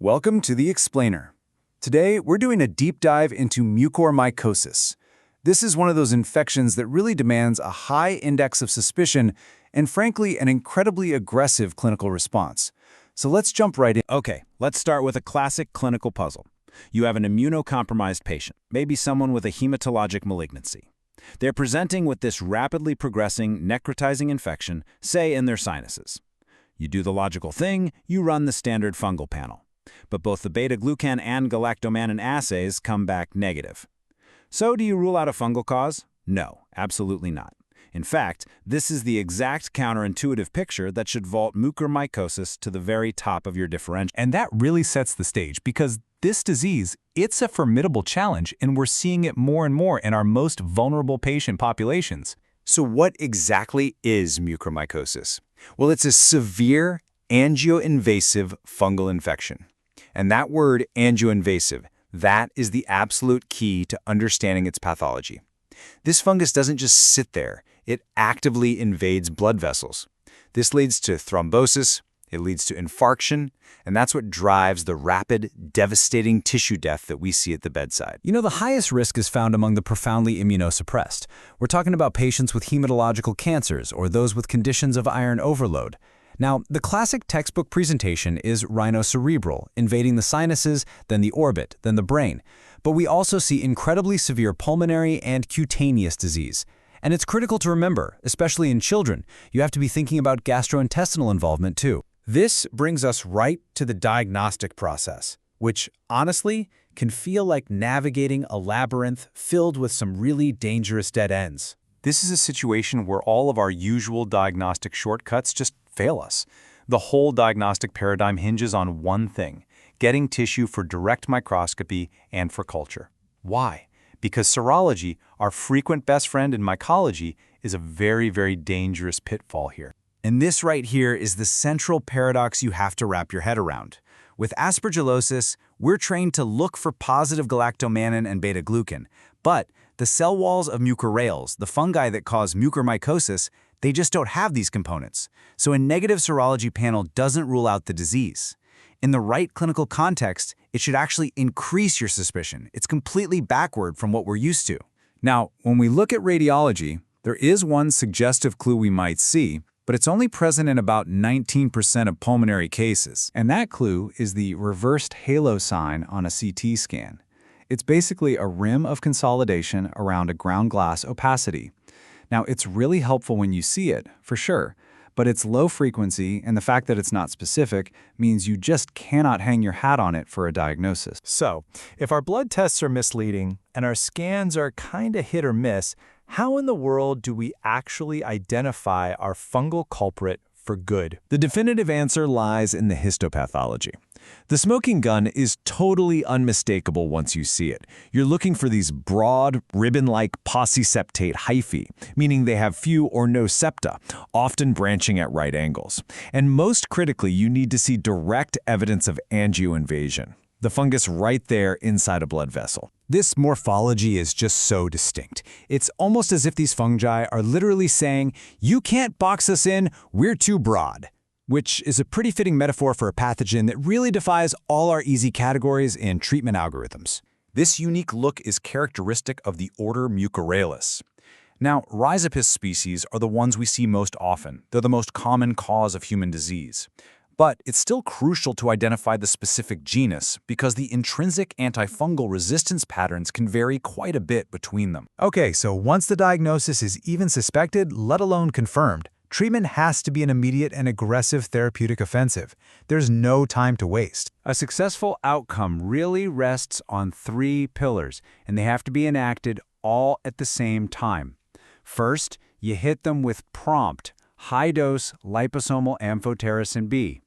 Welcome to The Explainer. Today, we're doing a deep dive into mucormycosis. This is one of those infections that really demands a high index of suspicion and, frankly, an incredibly aggressive clinical response. So let's jump right in. Okay, let's start with a classic clinical puzzle. You have an immunocompromised patient, maybe someone with a hematologic malignancy. They're presenting with this rapidly progressing, necrotizing infection, say in their sinuses. You do the logical thing, you run the standard fungal panel. But both the beta-glucan and galactomannan assays come back negative. So do you rule out a fungal cause? No, absolutely not. In fact, this is the exact counterintuitive picture that should vault mucormycosis to the very top of your differential. And that really sets the stage because this disease, it's a formidable challenge, and we're seeing it more and more in our most vulnerable patient populations. So what exactly is mucormycosis? Well, it's a severe angioinvasive fungal infection. And that word, angioinvasive, that is the absolute key to understanding its pathology. This fungus doesn't just sit there. It actively invades blood vessels. This leads to thrombosis, it leads to infarction, and that's what drives the rapid, devastating tissue death that we see at the bedside. You know, the highest risk is found among the profoundly immunosuppressed. We're talking about patients with hematological cancers or those with conditions of iron overload. Now, the classic textbook presentation is rhinocerebral, invading the sinuses, then the orbit, then the brain. But we also see incredibly severe pulmonary and cutaneous disease. And it's critical to remember, especially in children, you have to be thinking about gastrointestinal involvement too. This brings us right to the diagnostic process, which, honestly, can feel like navigating a labyrinth filled with some really dangerous dead ends. This is a situation where all of our usual diagnostic shortcuts just fail us. The whole diagnostic paradigm hinges on one thing: getting tissue for direct microscopy and for culture. Why? Because serology, our frequent best friend in mycology, is a very, very dangerous pitfall here. And this right here is the central paradox you have to wrap your head around. With aspergillosis, we're trained to look for positive galactomannan and beta-glucan, but the cell walls of mucorales, the fungi that cause mucormycosis, they just don't have these components. So a negative serology panel doesn't rule out the disease. In the right clinical context, it should actually increase your suspicion. It's completely backward from what we're used to. Now, when we look at radiology, there is one suggestive clue we might see, but it's only present in about 19% of pulmonary cases. And that clue is the reversed halo sign on a CT scan. It's basically a rim of consolidation around a ground glass opacity. Now, it's really helpful when you see it, for sure, but it's low frequency, and the fact that it's not specific means you just cannot hang your hat on it for a diagnosis. So, if our blood tests are misleading and our scans are kinda hit or miss, how in the world do we actually identify our fungal culprit for good? The definitive answer lies in the histopathology. The smoking gun is totally unmistakable once you see it. You're looking for these broad, ribbon-like pauciseptate hyphae, meaning they have few or no septa, often branching at right angles. And most critically, you need to see direct evidence of angioinvasion, the fungus right there inside a blood vessel. This morphology is just so distinct. It's almost as if these fungi are literally saying, "You can't box us in, we're too broad." Which is a pretty fitting metaphor for a pathogen that really defies all our easy categories and treatment algorithms. This unique look is characteristic of the order Mucorales. Now, Rhizopus species are the ones we see most often. They're the most common cause of human disease. But it's still crucial to identify the specific genus because the intrinsic antifungal resistance patterns can vary quite a bit between them. Okay, so once the diagnosis is even suspected, let alone confirmed, treatment has to be an immediate and aggressive therapeutic offensive. There's no time to waste. A successful outcome really rests on 3 pillars, and they have to be enacted all at the same time. First, you hit them with prompt, high-dose liposomal amphotericin B.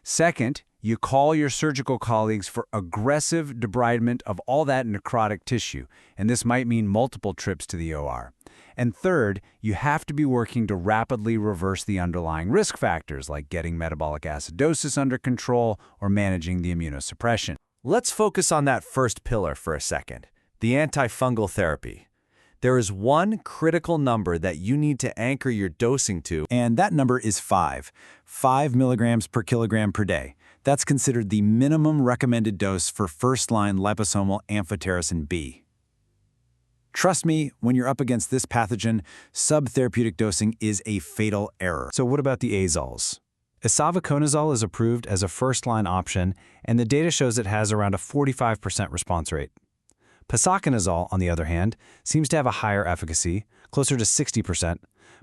Second, you call your surgical colleagues for aggressive debridement of all that necrotic tissue, and this might mean multiple trips to the OR. And third, you have to be working to rapidly reverse the underlying risk factors like getting metabolic acidosis under control or managing the immunosuppression. Let's focus on that first pillar for a second, the antifungal therapy. There is one critical number that you need to anchor your dosing to, And that number is 5 milligrams per kilogram per day. That's considered the minimum recommended dose for first-line liposomal amphotericin B. Trust me, when you're up against this pathogen, subtherapeutic dosing is a fatal error. So what about the azoles? Isavuconazole is approved as a first-line option, and the data shows it has around a 45% response rate. Posaconazole, on the other hand, seems to have a higher efficacy, closer to 60%,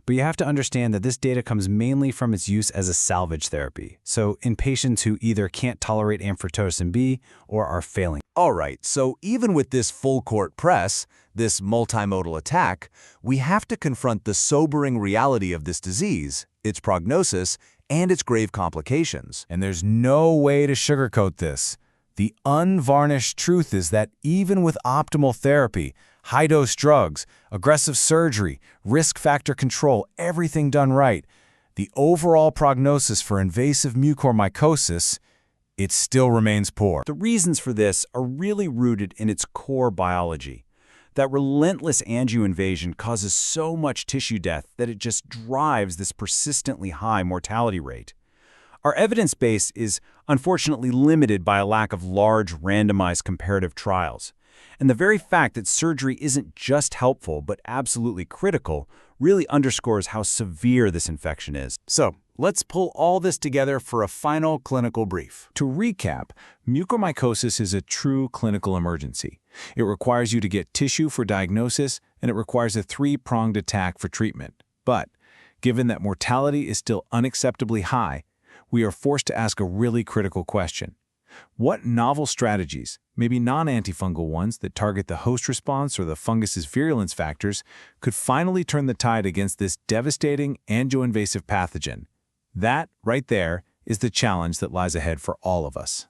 but you have to understand that this data comes mainly from its use as a salvage therapy, so in patients who either can't tolerate amphotericin B or are failing. All right, so even with this full-court press, this multimodal attack, we have to confront the sobering reality of this disease, its prognosis, and its grave complications. And there's no way to sugarcoat this. The unvarnished truth is that even with optimal therapy, high-dose drugs, aggressive surgery, risk factor control, everything done right, the overall prognosis for invasive mucormycosis, it still remains poor. The reasons for this are really rooted in its core biology. That relentless angioinvasion causes so much tissue death that it just drives this persistently high mortality rate. Our evidence base is unfortunately limited by a lack of large randomized comparative trials. And the very fact that surgery isn't just helpful but absolutely critical really underscores how severe this infection is. So, let's pull all this together for a final clinical brief. To recap, mucormycosis is a true clinical emergency. It requires you to get tissue for diagnosis, and it requires a three-pronged attack for treatment. But, given that mortality is still unacceptably high, we are forced to ask a really critical question. What novel strategies, maybe non-antifungal ones that target the host response or the fungus's virulence factors, could finally turn the tide against this devastating angioinvasive pathogen? That, right there, is the challenge that lies ahead for all of us.